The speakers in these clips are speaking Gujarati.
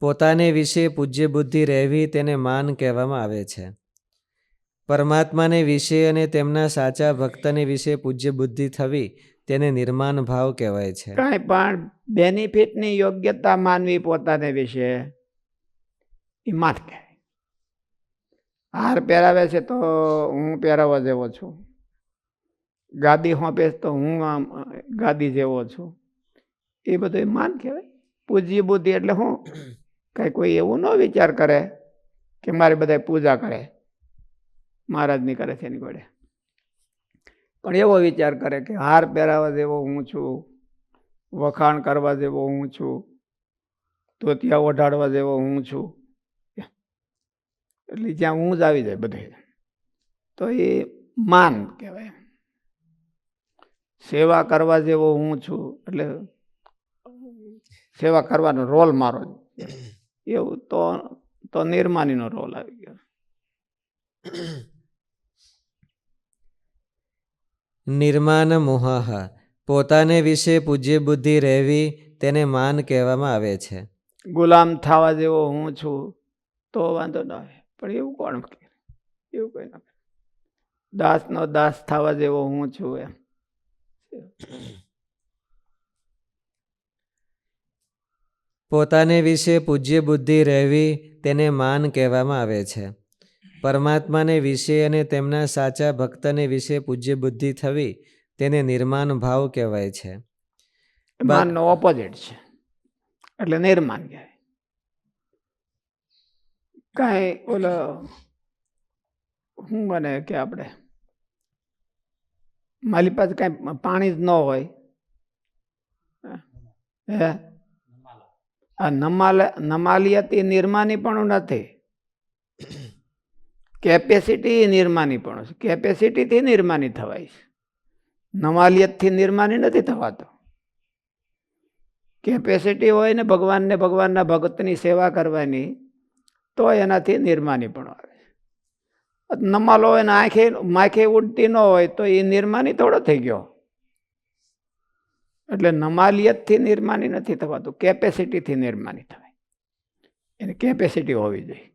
પોતાને વિશે પૂજ્ય બુદ્ધિ રહેવી તેને માન કહેવામાં આવે છે. પરમાત્માને વિશે અને તેમના સાચા ભક્તને વિશે પૂજ્ય બુદ્ધિ થવી તેને નિર્માન ભાવ કહેવાય છે. કાંઈ પણ બેનિફિટની યોગ્યતા માનવી પોતાને વિશે એ માન કહેવાય. હાર પહેરાવે છે તો હું પહેરાવા જેવો છું, ગાદી હોંપે તો હું આમ ગાદી જેવો છું, એ બધું માન કહેવાય. પૂજ્ય બુદ્ધિ એટલે હું કઈ કોઈ એવું ન વિચાર કરે કે મારે બધા પૂજા કરે, મહારાજની કરે છે એની ઘોડે, પણ એવો વિચાર કરે કે હાર પહેરાવા જેવો હું છું, વખાણ કરવા જેવો હું છું, ધોતિયા ઓઢાડવા જેવો હું છું, એટલે જ્યાં હું જ આવી જાય બધે, તો એ માન કહેવાય. સેવા કરવા જેવો હું છું એટલે સેવા કરવાનો રોલ મારો, એવું તો નિર્માનીનો રોલ આવી ગયો. નિર્માન મોહ, પોતાને વિશે પૂજ્ય બુદ્ધિ રહેવી તેને માન કહેવામાં આવે છે. ગુલામ થવા જેવો હું છું તો વાંધો ના આવે, પણ એવું કોણ કે, એવું કઈ ના. દાસનો દાસ થવા જેવો હું છું એમ. પોતાને વિશે પૂજ્ય બુદ્ધિ રહેવી તેને માન કહેવામાં આવે છે. પરમાત્માને વિશે અને તેમના સાચા ભક્તને વિશે પૂજ્ય બુદ્ધિ થવી તેને નિર્માન ભાવ કહેવાય છે. માનનો ઓપોઝિટ છે એટલે નિર્માન કહેવાય. કાંઈ ઓલો શું બને કે આપણે મારી પાસે કાંઈ પાણી જ ન હોય, હે આ નમાલિયત એ નિર્માની પણ નથી, કેપેસિટી નિર્માની પણ છે. કેપેસિટીથી નિર્માની થવાય છે, નમાલિયતથી નિર્માની નથી થવાતો. કેપેસિટી હોય ને ભગવાનને ભગવાનના ભક્તની સેવા કરવાની તો એનાથી નિર્માની પણ આવે. નમાલો હોય ને આંખે માખે ઉડતી ન હોય તો એ નિર્માની થોડો થઈ ગયો. એટલે નમાલિયતથી નિર્માની નથી થવાતું, કેપેસિટીથી નિર્માની થવાય. એની કેપેસિટી હોવી જોઈએ.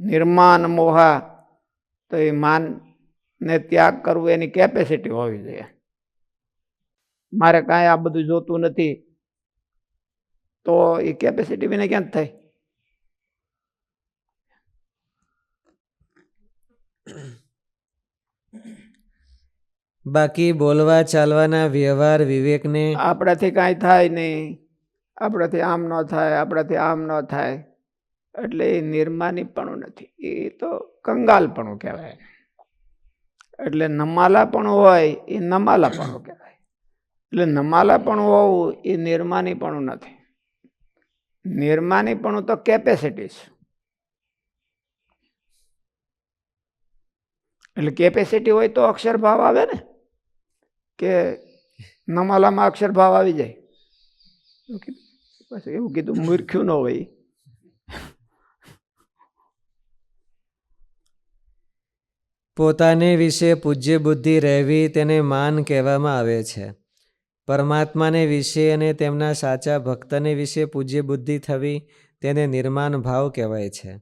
નિર્માન મોહા તો એ માન ને ત્યાગ કરવું એની કેપેસિટી હોવી જોઈએ. મારે કાંઈ આ બધું જોતું નથી તો એ કેપેસિટી વિના ક્યાં થાય? બાકી બોલવા ચાલવાના વ્યવહાર વિવેકને આપણાથી કાંઈ થાય નહીં, આપણાથી આમ ન થાય, આપણાથી આમ ન થાય, એટલે એ નિર્માનીપણું નથી, એ તો કંગાલપણું કહેવાય. એટલે નમાલાપણું હોય એ નમાલાપણું કહેવાય. એટલે નમાલાપણું હોવું એ નિર્માનીપણું નથી. નિર્માનીપણું તો કેપેસિટી છે. એટલે કેપેસિટી હોય તો અક્ષર ભાવ આવે ને, કે નમાલામાં અક્ષર ભાવ આવી જાય. એવું કીધું મૂર્ખ્યું ન હોય. પોતાને વિશે પૂજ્ય બુદ્ધિ રહેવી તેને માન કહેવામાં આવે છે. પરમાત્માને વિશે અને તેમના સાચા ભક્તને વિશે પૂજ્ય બુદ્ધિ થવી તેને નિર્માન ભાવ કહેવાય છે.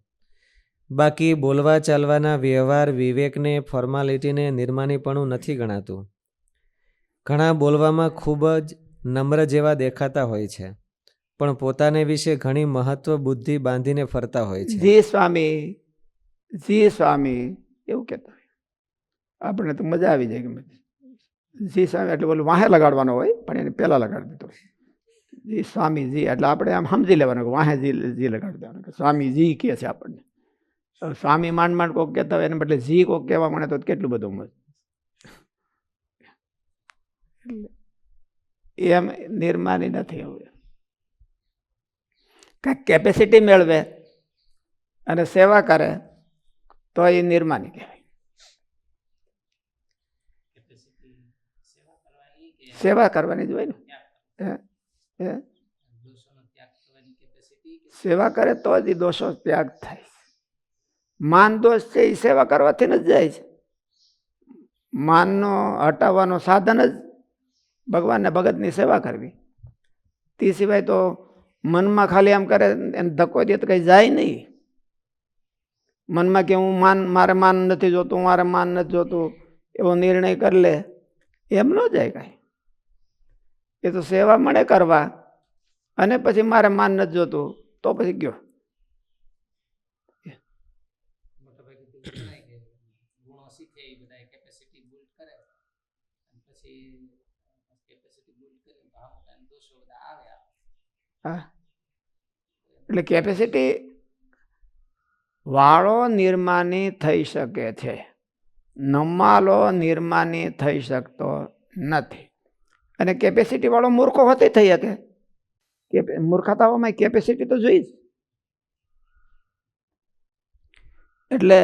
બાકી બોલવા ચાલવાના વ્યવહાર વિવેકને ફોર્માલિટીને નિર્માનીપણું નથી ગણાતું. ઘણા બોલવામાં ખૂબ જ નમ્ર જેવા દેખાતા હોય છે, પણ પોતાને વિશે ઘણી મહત્વ બુદ્ધિ બાંધીને ફરતા હોય છે. જી સ્વામી, જી સ્વામી એવું કહેતા હોય. આપણે તો મજા આવી જાય કે જી સ્વામી એટલે બોલું વાહે લગાડવાનો હોય, પણ એને પહેલા લગાડી દીધો જી સ્વામી જી, એટલે આપણે આમ સમજી લેવાનું કે વાહે જી લગાડી દેવાનું, કે સ્વામી જી કહે છે આપણને. સ્વામી માંડ માંડ કોક કહેતા હોય એને બદલે જી કોક કહેવા મળે તો કેટલું બધું મત. એમ નિર્માની નથી. હવે કાંઈક કેપેસિટી મેળવે અને સેવા કરે તો એ નિર્માની કહેવાય. સેવા કરવાની જ હોય ને. સેવા કરે તો જ એ દોષો ત્યાગ થાય. માન દોષ છે એ સેવા કરવાથી જ જાય છે. માનનો હટાવવાનો સાધન જ ભગવાનને ભગતની સેવા કરવી. તે સિવાય તો મનમાં ખાલી આમ કરે એને ધક્કો દે તો કંઈ જાય નહીં. મનમાં કે હું મારે માન નથી જોતું, મારે માન નથી જોતું એવો નિર્ણય કરી લે, એમ ન જાય કાંઈ. એ તો સેવા મળે કરવા અને પછી મારે માન નથી જોતું તો પછી ગયો. હા, એટલે કેપેસિટી વાળો નિર્માની થઈ શકે છે, નમાલો નિર્માની થઈ શકતો નથી. અને કેપેસિટી વાળો મૂર્ખો હોતે થઈ શકે. મૂર્ખતાઓમાં કેપેસિટી તો જોઈ જ. એટલે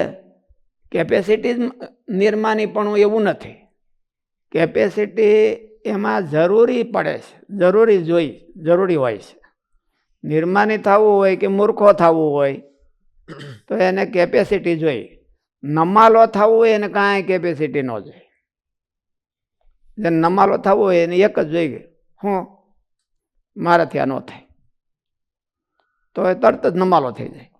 કેપેસિટી નિર્માની પણ એવું નથી. કેપેસિટી એમાં જરૂરી પડે છે, જરૂરી હોય છે. નિર્માની થવું હોય કે મૂર્ખો થવું હોય તો એને કેપેસિટી જોઈ. નમાલો થવું હોય એને કાંઈ કેપેસિટી ન જોઈએ. જેને નમાલો થવું હોય એને એક જ જોઈએ, હું મારાથી આ ન થાય, તો એ તરત જ નમાલો થઈ જાય.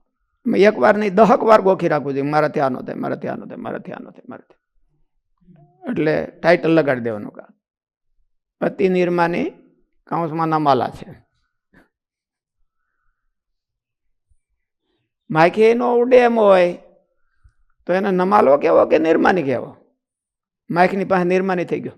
એક વાર નહીં 10 વાર ગોખી રાખવું જોઈએ, મારાથી આ ન થાય, મારાથી આ ન થાય, મારાથી આ ન થાય, મારાથી. એટલે ટાઇટલ લગાડી દેવાનું કામ અતિ નિર્માની કૌંસમાં નમાલા છે. માખી નો ઉડે એમ હોય તો એને નમાલો કેવો કે નિર્માની કેવો? માખીની પાસે નિર્માની થઈ ગયો.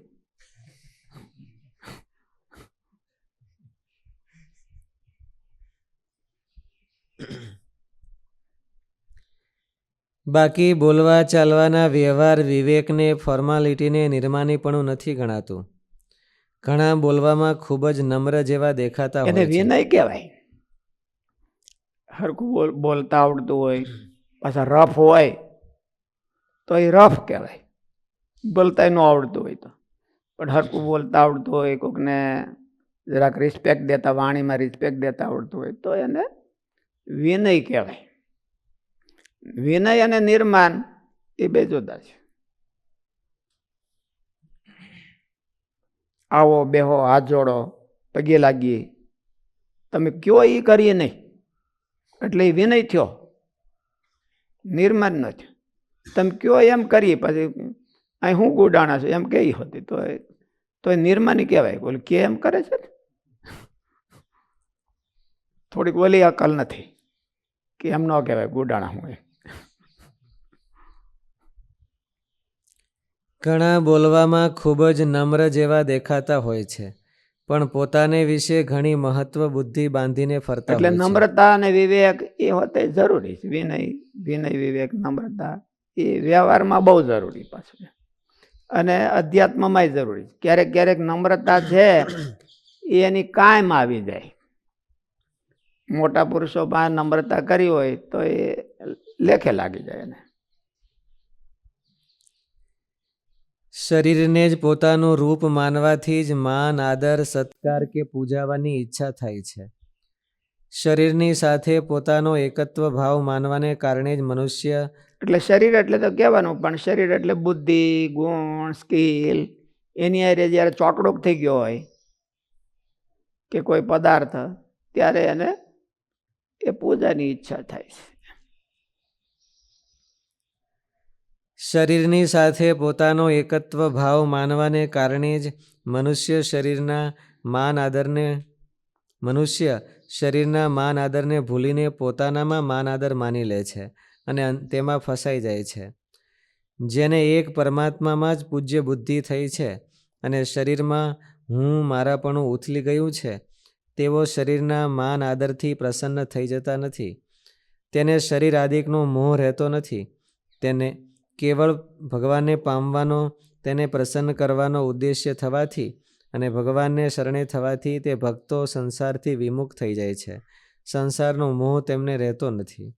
બાકી બોલવા ચાલવાના વ્યવહાર વિવેકને ફોર્માલિટીને નિર્માનીપણું નથી ગણાતું. ઘણા બોલવામાં ખૂબ જ નમ્ર જેવા દેખાતા એને હોય છે. વિનય કહેવાય. હરખું બોલતા આવડતું હોય, પાછા રફ હોય તો એ રફ કહેવાય. બોલતા ન આવડતું હોય તો, પણ હરખું બોલતા આવડતું હોય, કોકને જરાક રિસ્પેક્ટ દેતા, વાણીમાં રિસ્પેક્ટ દેતા આવડતું હોય તો એને વિનય કહેવાય. વિનય અને નિર્માણ એ બે જુદા છે. આવો બેહો, હાથ જોડો, પગે લાગીએ, તમે કયો એ કરીએ નહીં, એટલે એ વિનય થયો, નિર્માણ ન થયો. તમે કયો એમ કરીએ, પછી અહીં હું ગુડાણા છું એમ કહી હતી તો એ નિર્માની કહેવાય. બોલે કે એમ કરે છે, થોડીક ઓલી અકલ નથી કે એમ ન કહેવાય ગુડાણા હું. ઘણા બોલવામાં ખૂબ જ નમ્ર જેવા દેખાતા હોય છે, પણ પોતાને વિશે ઘણી મહત્વ બુદ્ધિ બાંધીને ફરતા એટલે હોય છે. નમ્રતા અને વિવેક એ હોતે જરૂરી છે. વિનય વિવેક નમ્રતા એ વ્યવહારમાં બહુ જરૂરી પાછું, અને અધ્યાત્મમાં જરૂરી છે. ક્યારેક ક્યારેક નમ્રતા છે એ એની કાયમ આવી જાય. મોટા પુરુષો પાસે નમ્રતા કરી હોય તો એ લેખે લાગી જાય એને. શરીરને જ પોતાનું રૂપ માનવાથી જ માન, આદર, સત્કાર કે પૂજાવાની ઈચ્છા થાય છે. શરીરની સાથે પોતાનો એકત્વ ભાવ માનવાને કારણે જ મનુષ્ય, એટલે શરીર એટલે તો કહેવાનું, પણ શરીર એટલે બુદ્ધિ, ગુણ, સ્કિલ એની હારે જ્યારે ચોકડોક થઈ ગયો હોય કે કોઈ પદાર્થ, ત્યારે એને એ પૂજાની ઈચ્છા થાય છે. શરીરની સાથે પોતાનો એકત્વ ભાવ માનવાને કારણે જ મનુષ્ય શરીરના માન આદરને ભૂલીને પોતાનામાં માન આદર માની લે છે અને તેમાં ફસાઈ જાય છે. જેને એક પરમાત્મામાં જ પૂજ્ય બુદ્ધિ થઈ છે અને શરીરમાં હું મારાપણું ઉથલી ગયું છે, તેઓ શરીરના માન આદરથી પ્રસન્ન થઈ જતા નથી. તેને શરીર આદિકનો મોહ રહેતો નથી. તેને કેવળ ભગવાનને પામવાનો, તેને પ્રસન્ન કરવાનો ઉદ્દેશ્ય થવાથી અને ભગવાનને શરણે થવાથી તે ભક્તો સંસારથી વિમુખ થઈ જાય છે. સંસારનો મોહ તેમને રહેતો નથી.